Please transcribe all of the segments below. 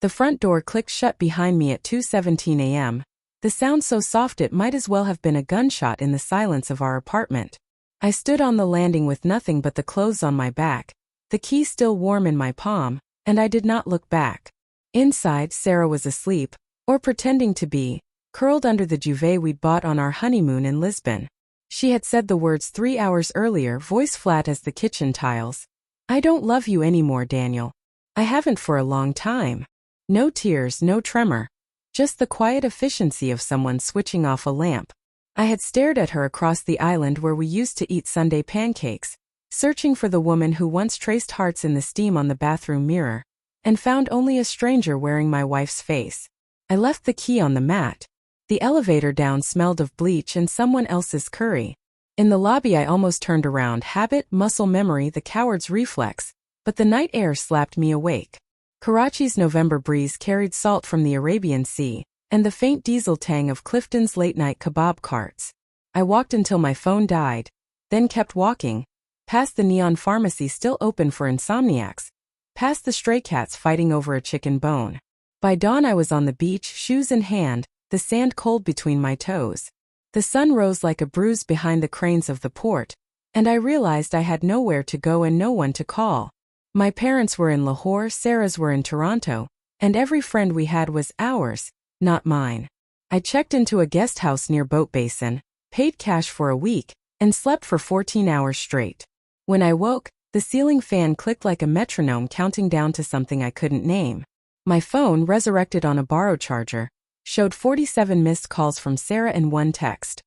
The front door clicked shut behind me at 2:17 a.m., the sound so soft it might as well have been a gunshot in the silence of our apartment. I stood on the landing with nothing but the clothes on my back, the key still warm in my palm, and I did not look back. Inside, Sarah was asleep, or pretending to be, curled under the duvet we'd bought on our honeymoon in Lisbon. She had said the words 3 hours earlier, voice flat as the kitchen tiles. "I don't love you anymore, Daniel. I haven't for a long time." No tears, no tremor. Just the quiet efficiency of someone switching off a lamp. I had stared at her across the island where we used to eat Sunday pancakes, searching for the woman who once traced hearts in the steam on the bathroom mirror, and found only a stranger wearing my wife's face. I left the key on the mat. The elevator down smelled of bleach and someone else's curry. In the lobby I almost turned around, habit, muscle memory, the coward's reflex, but the night air slapped me awake. Karachi's November breeze carried salt from the Arabian Sea, and the faint diesel tang of Clifton's late-night kebab carts. I walked until my phone died, then kept walking, past the neon pharmacy still open for insomniacs, past the stray cats fighting over a chicken bone. By dawn I was on the beach, shoes in hand, the sand cold between my toes. The sun rose like a bruise behind the cranes of the port, and I realized I had nowhere to go and no one to call. My parents were in Lahore, Sarah's were in Toronto, and every friend we had was ours, not mine. I checked into a guest house near Boat Basin, paid cash for a week, and slept for 14 hours straight. When I woke, the ceiling fan clicked like a metronome counting down to something I couldn't name. My phone, resurrected on a borrowed charger, showed 47 missed calls from Sarah and one text.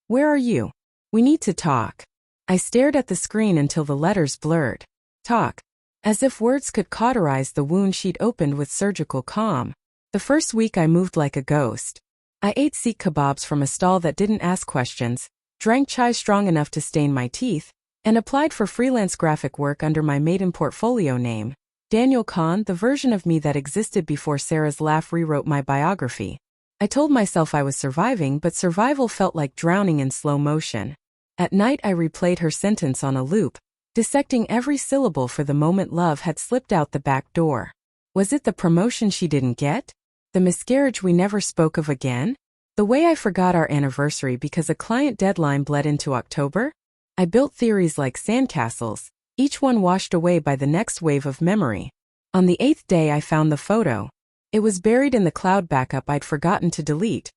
"Where are you? We need to talk." I stared at the screen until the letters blurred. Talk. As if words could cauterize the wound she'd opened with surgical calm. The first week I moved like a ghost. I ate Sikh kebabs from a stall that didn't ask questions, drank chai strong enough to stain my teeth, and applied for freelance graphic work under my maiden portfolio name, Daniel Khan, the version of me that existed before Sarah's laugh rewrote my biography. I told myself I was surviving, but survival felt like drowning in slow motion. At night I replayed her sentence on a loop, dissecting every syllable for the moment love had slipped out the back door. Was it the promotion she didn't get? The miscarriage we never spoke of again? The way I forgot our anniversary because a client deadline bled into October? I built theories like sandcastles, each one washed away by the next wave of memory. On the 8th day I found the photo. It was buried in the cloud backup I'd forgotten to delete.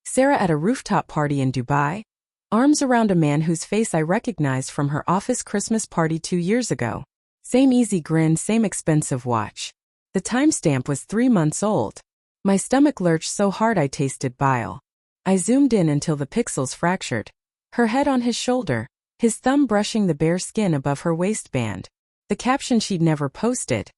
Sarah at a rooftop party in Dubai, arms around a man whose face I recognized from her office Christmas party 2 years ago. Same easy grin, same expensive watch. The timestamp was 3 months old. My stomach lurched so hard I tasted bile. I zoomed in until the pixels fractured. Her head on his shoulder, his thumb brushing the bare skin above her waistband. The caption she'd never posted.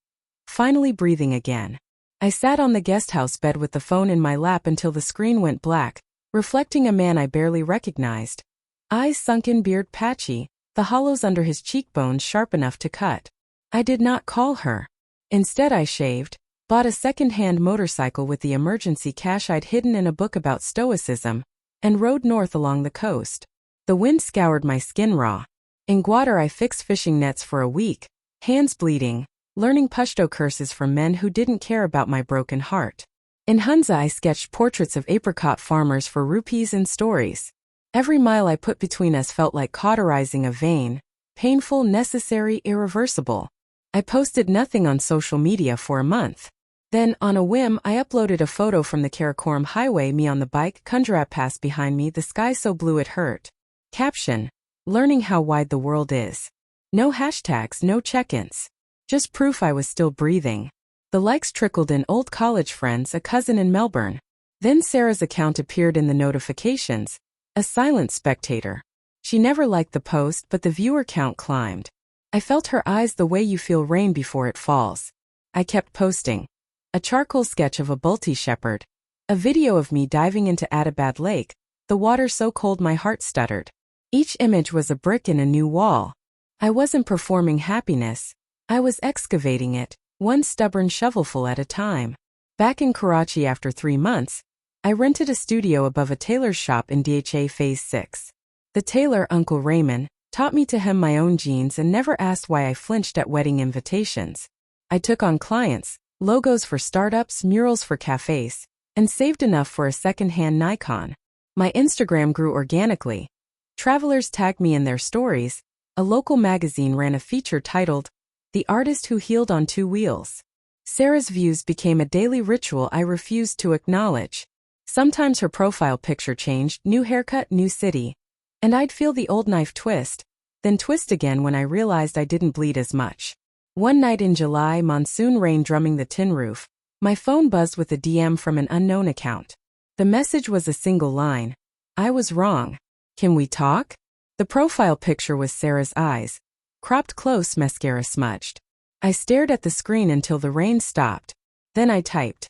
Finally breathing again. I sat on the guesthouse bed with the phone in my lap until the screen went black, reflecting a man I barely recognized. Eyes sunken, beard patchy, the hollows under his cheekbones sharp enough to cut. I did not call her. Instead I shaved, bought a second-hand motorcycle with the emergency cash I'd hidden in a book about stoicism, and rode north along the coast. The wind scoured my skin raw. In Gwadar I fixed fishing nets for a week, hands bleeding, learning Pashto curses from men who didn't care about my broken heart. In Hunza I sketched portraits of apricot farmers for rupees and stories. Every mile I put between us felt like cauterizing a vein, painful, necessary, irreversible. I posted nothing on social media for a month. Then, on a whim, I uploaded a photo from the Karakoram highway, me on the bike, Kundrab Pass behind me, the sky so blue it hurt. Caption: learning how wide the world is. No hashtags, no check-ins. Just proof I was still breathing. The likes trickled in, old college friends, a cousin in Melbourne. Then Sarah's account appeared in the notifications. A silent spectator. She never liked the post, but the viewer count climbed. I felt her eyes the way you feel rain before it falls. I kept posting. A charcoal sketch of a Bulti shepherd. A video of me diving into Adabad Lake, the water so cold my heart stuttered. Each image was a brick in a new wall. I wasn't performing happiness. I was excavating it, one stubborn shovelful at a time. Back in Karachi after 3 months, I rented a studio above a tailor's shop in Dha Phase 6. The tailor, Uncle Raymond, taught me to hem my own jeans and never asked why I flinched at wedding invitations. I took on clients, logos for startups, murals for cafes, and saved enough for a second-hand Nikon. My Instagram grew organically. Travelers tagged me in their stories. A local magazine ran a feature titled, "The Artist Who Healed on Two Wheels." Sarah's views became a daily ritual I refused to acknowledge. Sometimes her profile picture changed, new haircut, new city, and I'd feel the old knife twist, then twist again when I realized I didn't bleed as much. One night in July, monsoon rain drumming the tin roof, my phone buzzed with a DM from an unknown account. The message was a single line. "I was wrong. Can we talk?" The profile picture was Sarah's eyes, cropped close, mascara smudged. I stared at the screen until the rain stopped. Then I typed,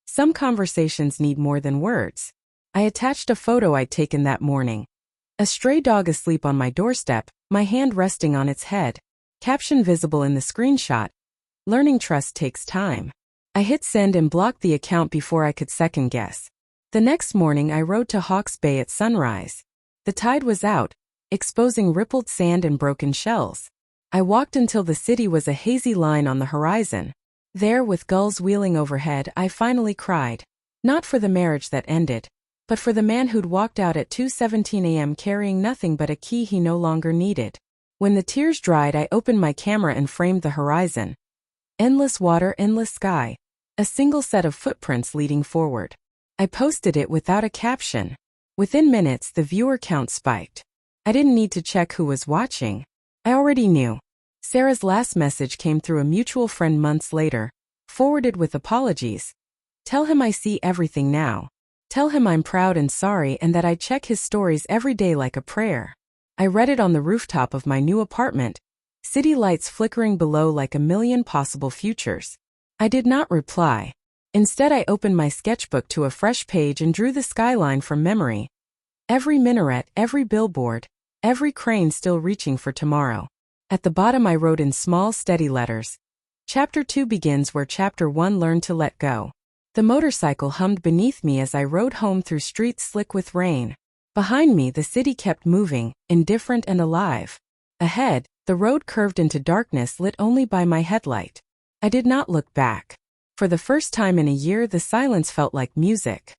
"Some conversations need more than words." I attached a photo I'd taken that morning. A stray dog asleep on my doorstep, my hand resting on its head. Caption visible in the screenshot, "Learning trust takes time." I hit send and blocked the account before I could second guess. The next morning I rode to Hawke's Bay at sunrise. The tide was out, exposing rippled sand and broken shells. I walked until the city was a hazy line on the horizon. There, with gulls wheeling overhead, I finally cried. Not for the marriage that ended, but for the man who'd walked out at 2:17 a.m. carrying nothing but a key he no longer needed. When the tears dried, I opened my camera and framed the horizon. Endless water, endless sky. A single set of footprints leading forward. I posted it without a caption. Within minutes, the viewer count spiked. I didn't need to check who was watching. I already knew. Sarah's last message came through a mutual friend months later, forwarded with apologies. "Tell him I see everything now. Tell him I'm proud and sorry and that I check his stories every day like a prayer." I read it on the rooftop of my new apartment, city lights flickering below like a million possible futures. I did not reply. Instead, I opened my sketchbook to a fresh page and drew the skyline from memory. Every minaret, every billboard, every crane still reaching for tomorrow. At the bottom I wrote in small, steady letters, "Chapter 2 begins where Chapter 1 learned to let go." The motorcycle hummed beneath me as I rode home through streets slick with rain. Behind me, the city kept moving, indifferent and alive. Ahead, the road curved into darkness lit only by my headlight. I did not look back. For the first time in a year, the silence felt like music.